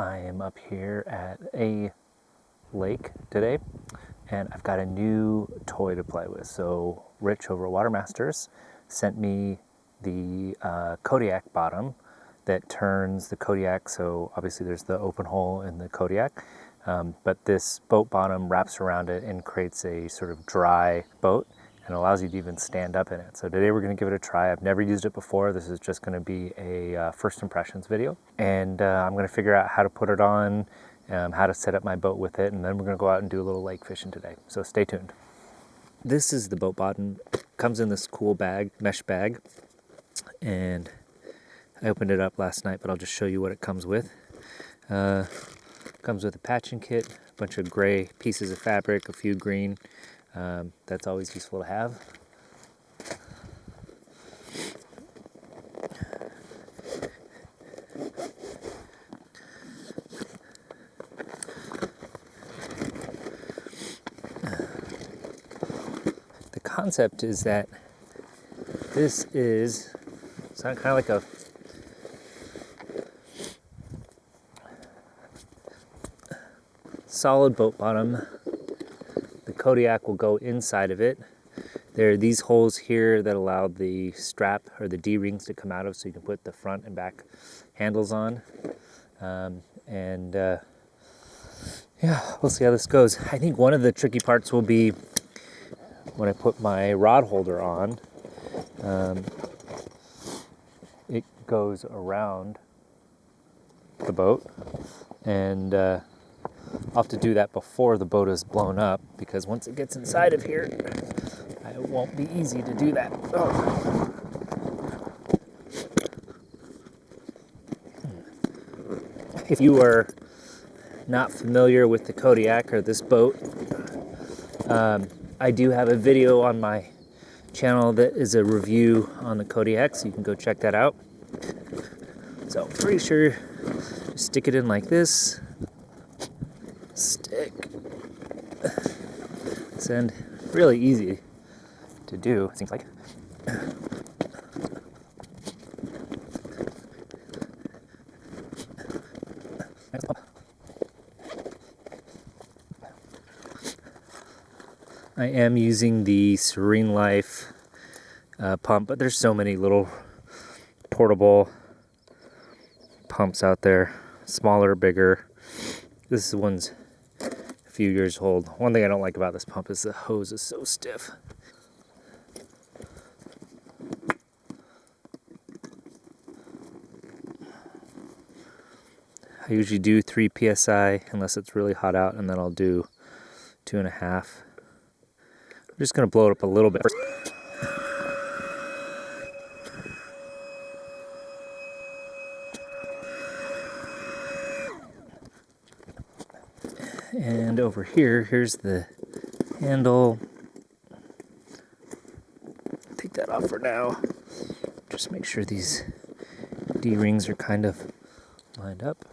I am up here at a lake today and I've got a new toy to play with. So Rich over at Watermasters sent me the Kodiak bottom that turns the Kodiak. So obviously there's the open hole in the Kodiak, but this boat bottom wraps around it and creates a sort of dry boat and allows you to even stand up in it. So today we're going to give it a try. I've never used it before. This is just going to be a first impressions video, and I'm going to figure out how to put it on, how to set up my boat with it, and then we're going to go out and do a little lake fishing today. So stay tuned. This is the boat bottom. Comes in this cool bag, mesh bag, and I opened it up last night, but I'll just show you what it comes with. Comes with a patching kit, a bunch of gray pieces of fabric, a few green. That's always useful to have. The concept is that this is kind of like a solid boat bottom. The Kodiak will go inside of it. There are these holes here that allow the strap or the D-rings to come out of, so you can put the front and back handles on. Yeah, we'll see how this goes. I think one of the tricky parts will be when I put my rod holder on. It goes around the boat, and I'll have to do that before the boat is blown up, because once it gets inside of here, it won't be easy to do that. Oh. If you are not familiar with the Kodiak or this boat, I do have a video on my channel that is a review on the Kodiak, so you can go check that out. So I'm pretty sure just stick it in like this. Stick. And really easy to do, it seems like. I am using the Serene Life pump, but there's so many little portable pumps out there, smaller, bigger. This one's a few years old. One thing I don't like about this pump is the hose is so stiff. I usually do 3 psi unless it's really hot out, and then I'll do 2.5. I'm just going to blow it up a little bit. And over here, here's the handle. Take that off for now. Just make sure these D-rings are kind of lined up.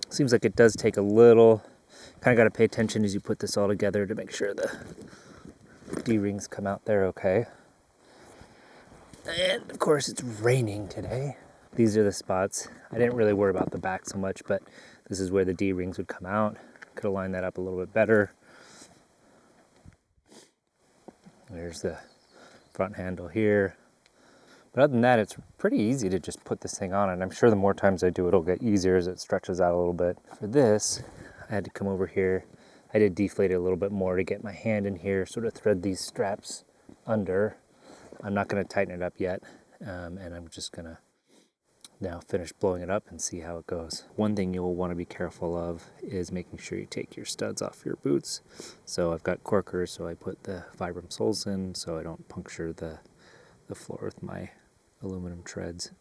Seems like it does take a little, kind of got to pay attention as you put this all together to make sure the D-rings come out there okay. And of course it's raining today. These are the spots. I didn't really worry about the back so much, but this is where the D-rings would come out. Could have lined that up a little bit better. There's the front handle here. But other than that, it's pretty easy to just put this thing on, and I'm sure the more times I do, it'll get easier as it stretches out a little bit. For this, I had to come over here. I did deflate it a little bit more to get my hand in here, sort of thread these straps under. I'm not going to tighten it up yet, and I'm just going to now finish blowing it up and see how it goes. One thing you'll want to be careful of is making sure you take your studs off your boots. So I've got corkers, so I put the Vibram soles in so I don't puncture the floor with my aluminum treads.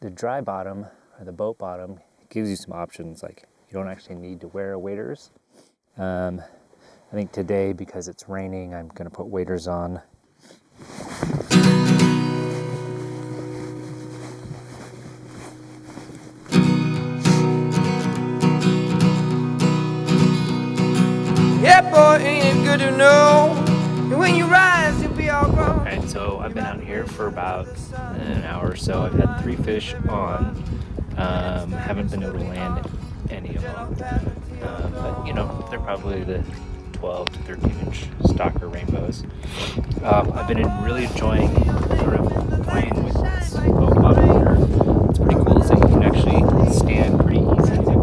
the dry bottom, or the boat bottom, gives you some options. Like, you don't actually need to wear waders. I think today, because it's raining, I'm going to put waders on. Yeah, boy, ain't it good to know? And when you rise, you'll be all grown. Alright, so I've been out here for about an hour or so. I've had 3 fish on. Haven't been able to land any of them. But, you know, they're probably the 12 to 13 inch stalker rainbows. I've been really enjoying sort of playing with this boat bottom here. It's pretty cool, so you can actually stand pretty easily.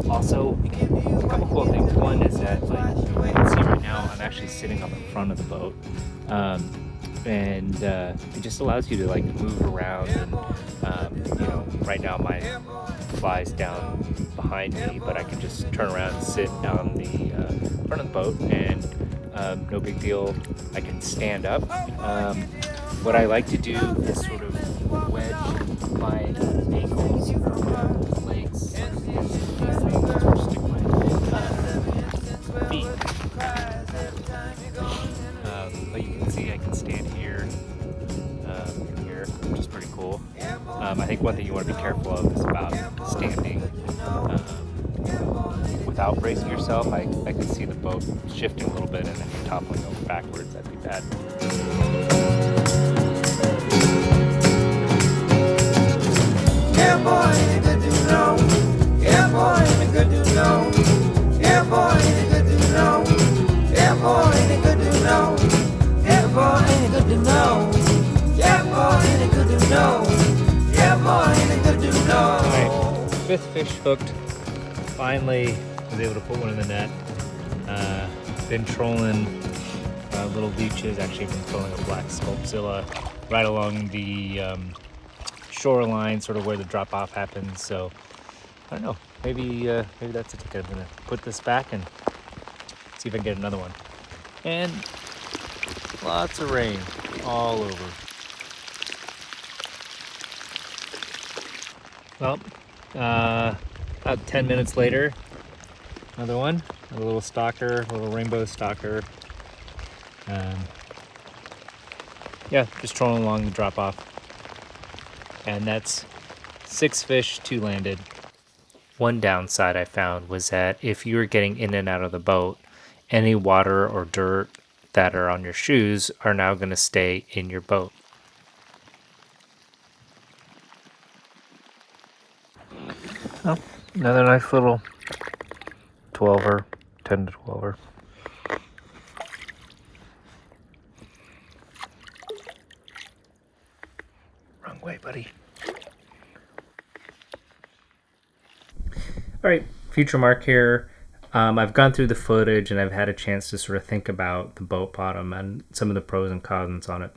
Also, a couple cool things. One is that, like, you can see right now, I'm actually sitting on the front of the boat. And it just allows you to, like, move around. And you know, right now my fly's down behind me, but I can just turn around and sit on the front of the boat, and no big deal. I can stand up. What I like to do is sort of wedge my ankles or my legs against these things, or stick my feet. But you can see I can stand here, here, which is pretty cool. I think one thing you want to be careful of is about standing without bracing yourself. I can see the boat shifting a little bit, and if you're toppling over backwards, that'd be bad. Yeah, boy, ain't it good to know? Yeah, boy, ain't it good to know? Yeah, boy, ain't it good to know? Yeah, boy, ain't it good to know? Yeah, boy, ain't it good to know? Yeah, boy, ain't it good to know? Yeah, boy, ain't it good to know? Alright, 5th fish hooked. Finally was able to put one in the net. Been trolling little leeches. Actually been trolling a black sculpzilla right along the shoreline, sort of where the drop off happens. So I don't know, maybe that's a ticket. I'm gonna put this back and see if I can get another one. And lots of rain all over. Well, about 10 minutes later, another one, a little stalker, a little rainbow stalker. Yeah, just trolling along the drop off. And that's 6 fish, 2 landed. One downside I found was that if you were getting in and out of the boat, any water or dirt that are on your shoes are now going to stay in your boat. Oh, another nice little 12er, 10 to 12er. Wrong way, buddy. All right, future mark here. I've gone through the footage and I've had a chance to sort of think about the boat bottom and some of the pros and cons on it.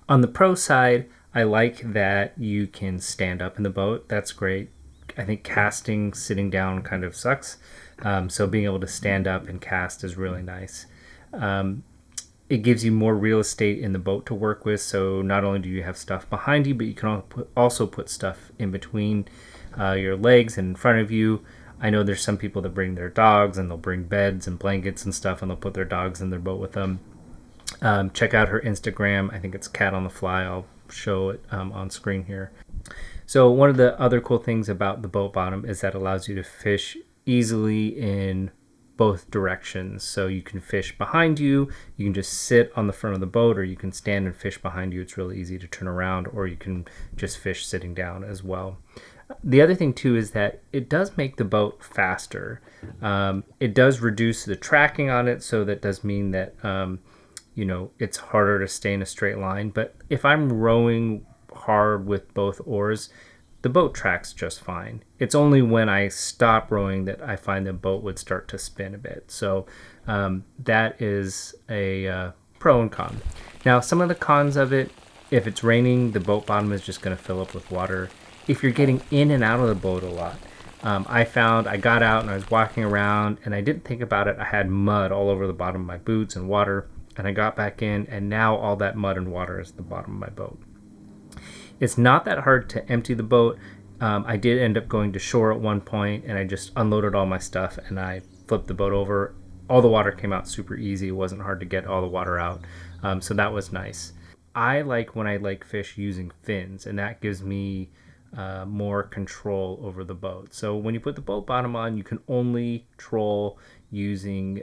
On the pro side, I like that you can stand up in the boat. That's great. I think casting sitting down kind of sucks. So being able to stand up and cast is really nice. It gives you more real estate in the boat to work with. So not only do you have stuff behind you, but you can also put stuff in between your legs and in front of you. I know there's some people that bring their dogs, and they'll bring beds and blankets and stuff, and they'll put their dogs in their boat with them. Check out her Instagram. I think it's Cat on the Fly. I'll show it on screen here. So one of the other cool things about the boat bottom is that it allows you to fish easily in both directions. So you can fish behind you, you can just sit on the front of the boat, or you can stand and fish behind you. It's really easy to turn around, or you can just fish sitting down as well. The other thing too is that it does make the boat faster. It does reduce the tracking on it, so that does mean that you know, it's harder to stay in a straight line. But if I'm rowing hard with both oars, the boat tracks just fine. It's only when I stop rowing that I find the boat would start to spin a bit. So that is a pro and con. Now, some of the cons of it, if it's raining, the boat bottom is just going to fill up with water. If you're getting in and out of the boat a lot, I found I got out and I was walking around and I didn't think about it. I had mud all over the bottom of my boots and water, and I got back in, and now all that mud and water is at the bottom of my boat. It's not that hard to empty the boat. I did end up going to shore at one point, and I just unloaded all my stuff and I flipped the boat over. All the water came out super easy. It wasn't hard to get all the water out, so that was nice. I like when I lake fish using fins, and that gives me more control over the boat. So when you put the boat bottom on, you can only troll using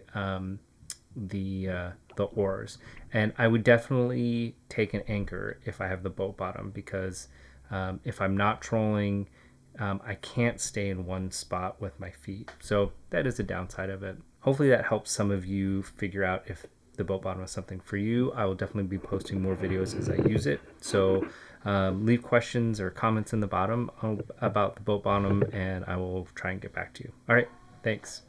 the oars, and I would definitely take an anchor if I have the boat bottom, because if I'm not trolling, I can't stay in one spot with my feet. So that is a downside of it. Hopefully that helps some of you figure out if the boat bottom is something for you. I will definitely be posting more videos as I use it. So leave questions or comments in the bottom about the boat bottom, and I will try and get back to you. All right, thanks.